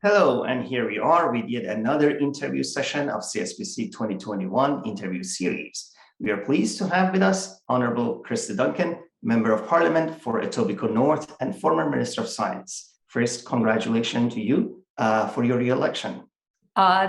Hello, and here we are with yet another interview session of CSPC 2021 interview series. We are pleased to have with us Honourable Kirsty Duncan, Member of Parliament for Etobicoke North and former Minister of Science. First, congratulations to you for your re-election.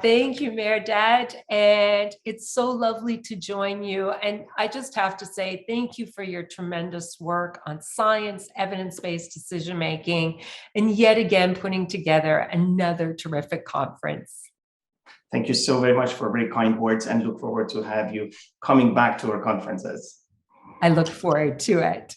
Thank you, Mehrdad, and it's so lovely to join you. And I just have to say thank you for your tremendous work on science, evidence-based decision-making, and yet again putting together another terrific conference. Thank you so very much for very kind words, and look forward to have you coming back to our conferences. I look forward to it.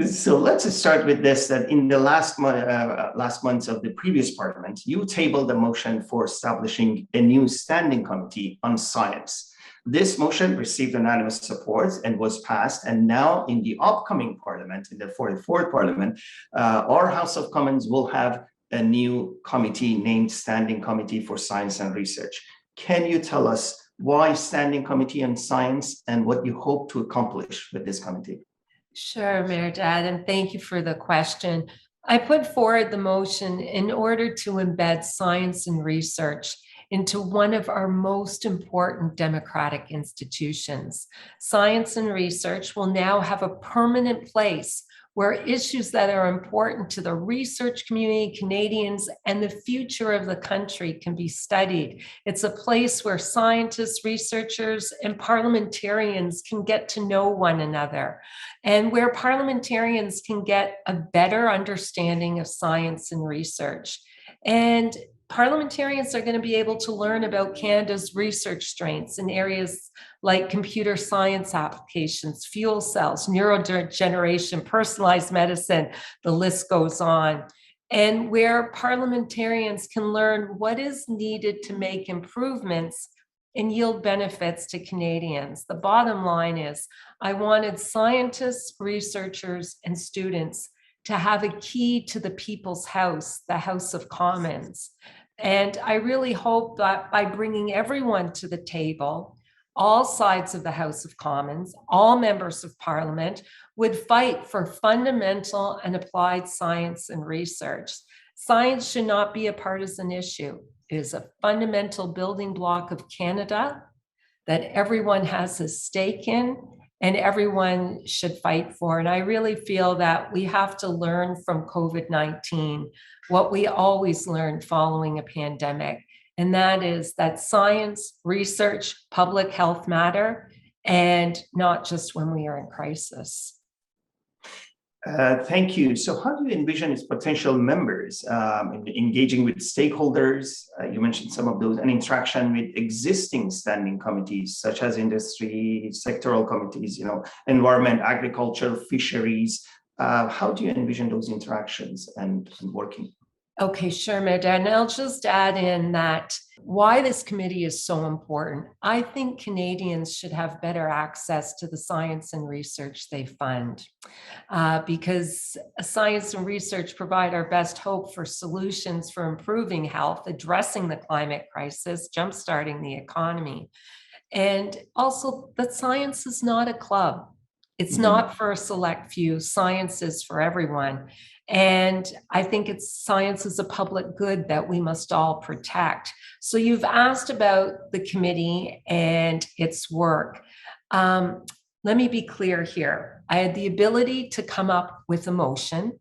So let's start with this, that in the last months of the previous parliament, you tabled a motion for establishing a new standing committee on science. This motion received unanimous support and was passed. And now in the upcoming parliament, in the 44th parliament, our House of Commons will have a new committee named Standing Committee for Science and Research. Can you tell us why Standing Committee on Science and what you hope to accomplish with this committee? Sure, Mehrdad, and thank you for the question. I put forward the motion in order to embed science and research into one of our most important democratic institutions. Science and research will now have a permanent place where issues that are important to the research community, Canadians, and the future of the country can be studied. It's a place where scientists, researchers, and parliamentarians can get to know one another, and where parliamentarians can get a better understanding of science and research. And parliamentarians are going to be able to learn about Canada's research strengths in areas like computer science applications, fuel cells, neurodegeneration, personalized medicine, the list goes on. And where parliamentarians can learn what is needed to make improvements and yield benefits to Canadians. The bottom line is, I wanted scientists, researchers, and students to have a key to the people's house, the House of Commons. And I really hope that by bringing everyone to the table, all sides of the House of Commons, all members of Parliament would fight for fundamental and applied science and research. Science should not be a partisan issue. It is a fundamental building block of Canada that everyone has a stake in and everyone should fight for. And I really feel that we have to learn from COVID-19 what we always learned following a pandemic, and that is that science, research, public health matter, and not just when we are in crisis. Thank you. So how do you envision its potential members engaging with stakeholders? You mentioned some of those, and interaction with existing standing committees, such as industry, sectoral committees, environment, agriculture, fisheries. How do you envision those interactions and working? Okay, sure, Mehrdad. And I'll just add in that why this committee is so important. I think Canadians should have better access to the science and research they fund, because science and research provide our best hope for solutions for improving health, addressing the climate crisis, jumpstarting the economy. And also that science is not a club. It's not for a select few. Science is for everyone. And I think science is a public good that we must all protect. So you've asked about the committee and its work. Let me be clear here. I had the ability to come up with a motion,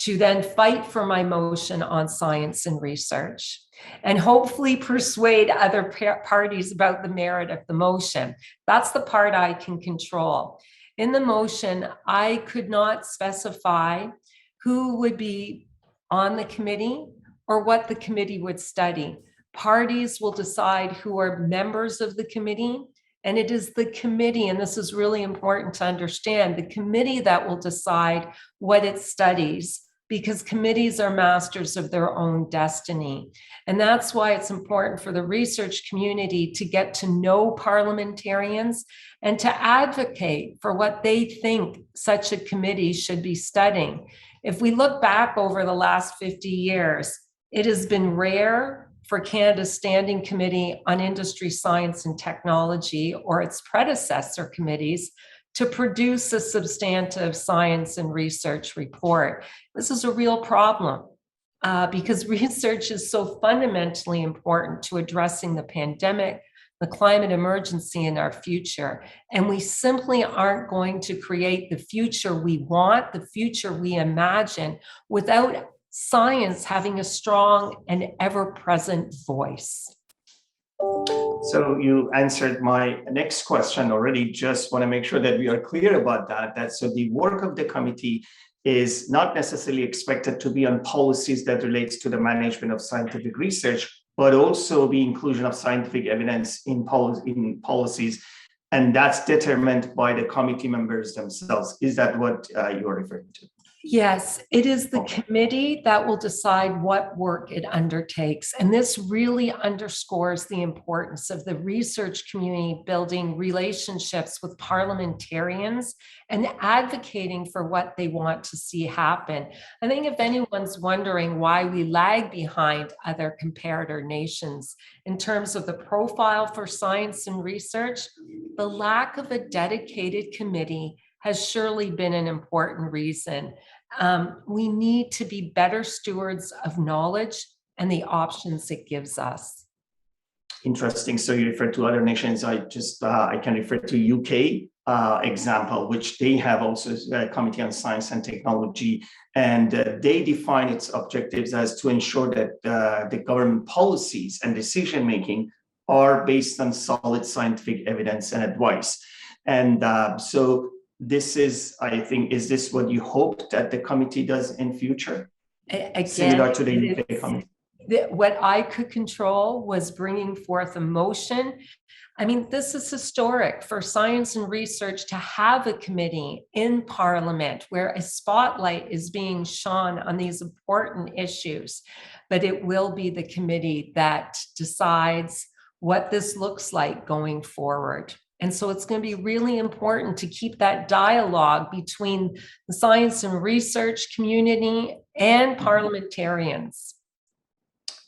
to then fight for my motion on science and research, and hopefully persuade other parties about the merit of the motion. That's the part I can control. In the motion, I could not specify who would be on the committee or what the committee would study. Parties will decide who are members of the committee, and it is the committee, and this is really important to understand, the committee that will decide what it studies, because committees are masters of their own destiny. And that's why it's important for the research community to get to know parliamentarians and to advocate for what they think such a committee should be studying. If we look back over the last 50 years, it has been rare for Canada's Standing Committee on Industry, Science and Technology, or its predecessor committees, to produce a substantive science and research report. This is a real problem because research is so fundamentally important to addressing the pandemic, the climate emergency in our future. And we simply aren't going to create the future we want, the future we imagine, without science having a strong and ever-present voice. So you answered my next question already. Just want to make sure that we are clear about that. So the work of the committee is not necessarily expected to be on policies that relates to the management of scientific research, but also the inclusion of scientific evidence in policies, and that's determined by the committee members themselves. Is that what you're referring to? Yes, it is the committee that will decide what work it undertakes. And this really underscores the importance of the research community building relationships with parliamentarians and advocating for what they want to see happen. I think if anyone's wondering why we lag behind other comparator nations in terms of the profile for science and research, the lack of a dedicated committee has surely been an important reason. We need to be better stewards of knowledge and the options it gives us. Interesting. So you refer to other nations. I can refer to UK example, which they have also a committee on science and technology, and they define its objectives as to ensure that the government policies and decision making are based on solid scientific evidence and advice. And so this is, I think, is this what you hope that the committee does in future? Again, similar to the UK committee? What I could control was bringing forth a motion. I mean, this is historic for science and research to have a committee in Parliament where a spotlight is being shone on these important issues, but it will be the committee that decides what this looks like going forward. And so it's going to be really important to keep that dialogue between the science and research community and parliamentarians.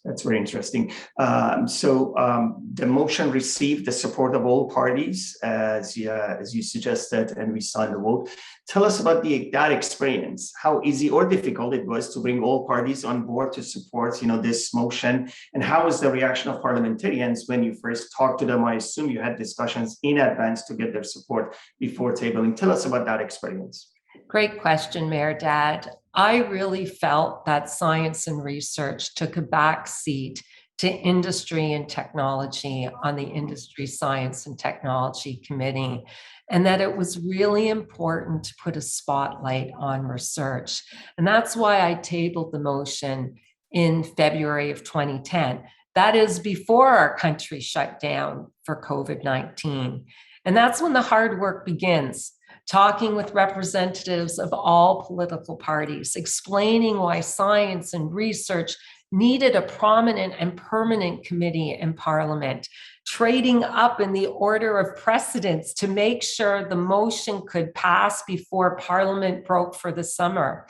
That's very interesting. The motion received the support of all parties, as you suggested, and we saw in the vote. Tell us about that experience, how easy or difficult it was to bring all parties on board to support, this motion, and how was the reaction of parliamentarians when you first talked to them? I assume you had discussions in advance to get their support before tabling. Tell us about that experience. Great question, Mehrdad. I really felt that science and research took a back seat to industry and technology on the Industry, Science and Technology Committee, and that it was really important to put a spotlight on research. And that's why I tabled the motion in February of 2010. That is before our country shut down for COVID-19. And that's when the hard work begins. Talking with representatives of all political parties, explaining why science and research needed a prominent and permanent committee in Parliament, trading up in the order of precedence to make sure the motion could pass before Parliament broke for the summer.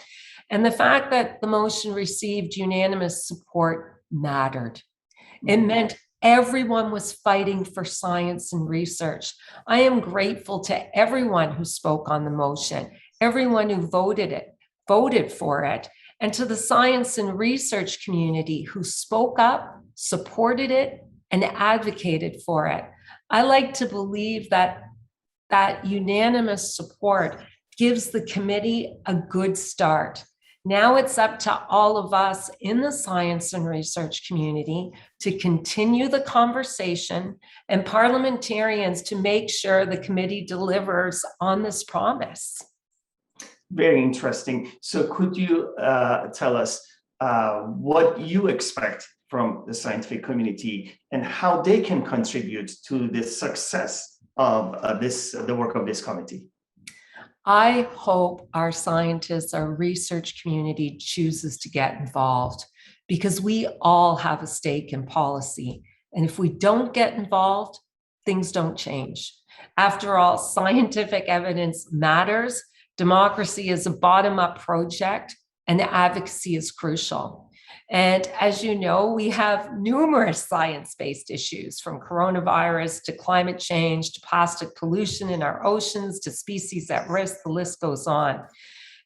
And the fact that the motion received unanimous support mattered. It meant everyone was fighting for science and research. I am grateful to everyone who spoke on the motion, everyone who voted for it, and to the science and research community who spoke up, supported it, and advocated for it. I like to believe that unanimous support gives the committee a good start. Now it's up to all of us in the science and research community to continue the conversation and parliamentarians to make sure the committee delivers on this promise. Very interesting. So could you tell us what you expect from the scientific community and how they can contribute to the success of the work of this committee? I hope our scientists, our research community chooses to get involved because we all have a stake in policy. And if we don't get involved, things don't change. After all, scientific evidence matters. Democracy is a bottom-up project and advocacy is crucial. And as you know, we have numerous science-based issues, from coronavirus to climate change to plastic pollution in our oceans to species at risk. The list goes on.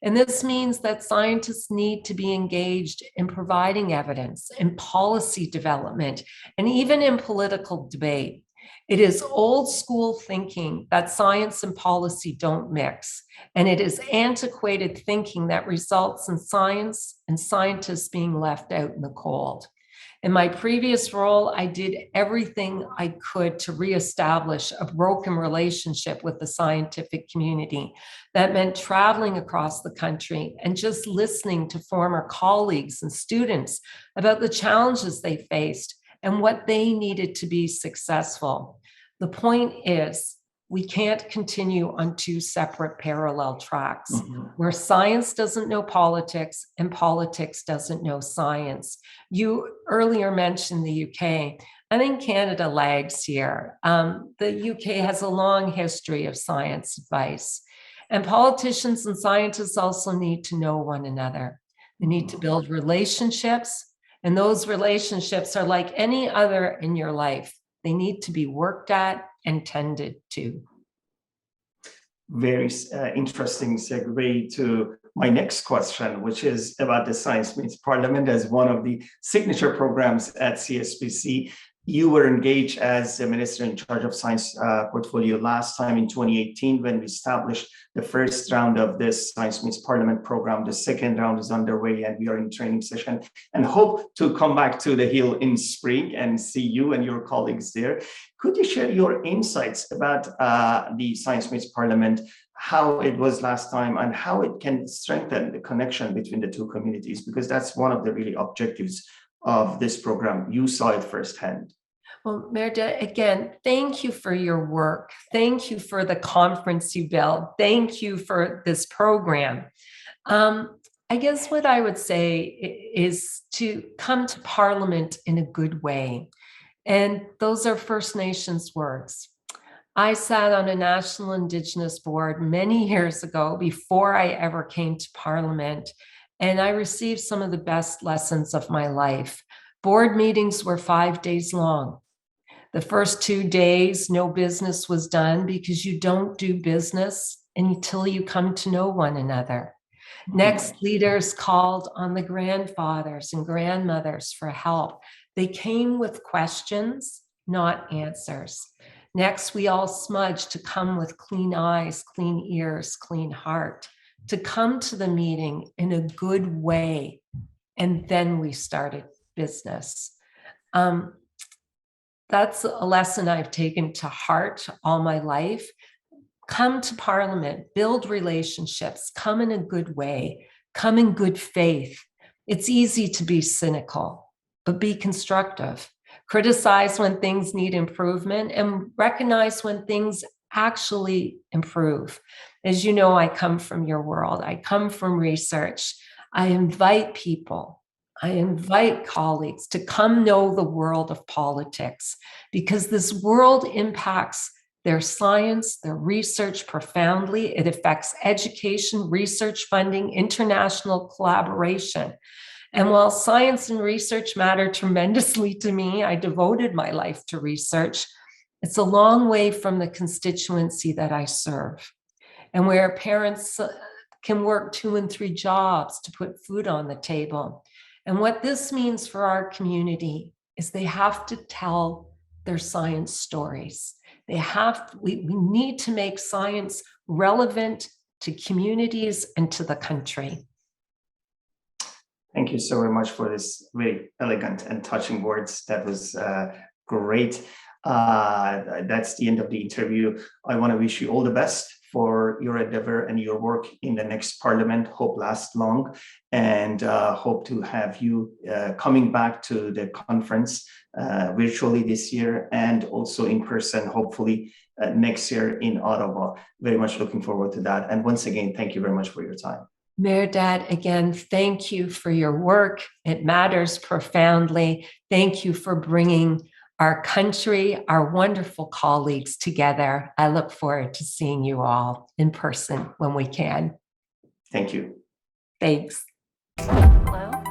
And this means that scientists need to be engaged in providing evidence, in policy development, and even in political debate. It is old school thinking that science and policy don't mix, and it is antiquated thinking that results in science and scientists being left out in the cold. In my previous role, I did everything I could to reestablish a broken relationship with the scientific community. That meant traveling across the country and just listening to former colleagues and students about the challenges they faced and what they needed to be successful. The point is, we can't continue on two separate parallel tracks where science doesn't know politics and politics doesn't know science. You earlier mentioned the UK. I think Canada lags here. The UK has a long history of science advice, and politicians and scientists also need to know one another. They need to build relationships, and those relationships are like any other in your life. They need to be worked at and tended to. Very interesting segue to my next question, which is about the Science Meets Parliament as one of the signature programs at CSPC. You were engaged as the Minister in charge of Science portfolio last time in 2018 when we established the first round of this Science Meets Parliament program. The second round is underway and we are in training session and hope to come back to the Hill in spring and see you and your colleagues there. Could you share your insights about the Science Meets Parliament, how it was last time and how it can strengthen the connection between the two communities? Because that's one of the really objectives of this program. You saw it firsthand. Well, Mehrdad, again, thank you for your work. Thank you for the conference you built. Thank you for this program. I guess what I would say is to come to Parliament in a good way. And those are First Nations words. I sat on a National Indigenous board many years ago before I ever came to Parliament, and I received some of the best lessons of my life. Board meetings were 5 days long. The first 2 days, no business was done because you don't do business until you come to know one another. Next, leaders called on the grandfathers and grandmothers for help. They came with questions, not answers. Next, we all smudged to come with clean eyes, clean ears, clean heart, to come to the meeting in a good way. And then we started business. That's a lesson I've taken to heart all my life. Come to Parliament, build relationships, come in a good way, come in good faith. It's easy to be cynical, but be constructive. Criticize when things need improvement and recognize when things actually improve. As you know, I come from your world. I come from research. I invite people, I invite colleagues to come know the world of politics, because this world impacts their science, their research profoundly. It affects education, research funding, international collaboration. And while science and research matter tremendously to me, I devoted my life to research. It's a long way from the constituency that I serve, and where parents can work 2 and 3 jobs to put food on the table. And what this means for our community is they have to tell their science stories. We need to make science relevant to communities and to the country. Thank you so very much for this very elegant and touching words. That was great. That's the end of the interview. I want to wish you all the best for your endeavor and your work in the next Parliament. Hope lasts long, and hope to have you coming back to the conference virtually this year and also in person, hopefully next year in Ottawa. Very much looking forward to that. And once again, thank you very much for your time. Mehrdad, again, thank you for your work. It matters profoundly. Thank you for bringing our country, our wonderful colleagues together. I look forward to seeing you all in person when we can. Thank you. Thanks. Hello.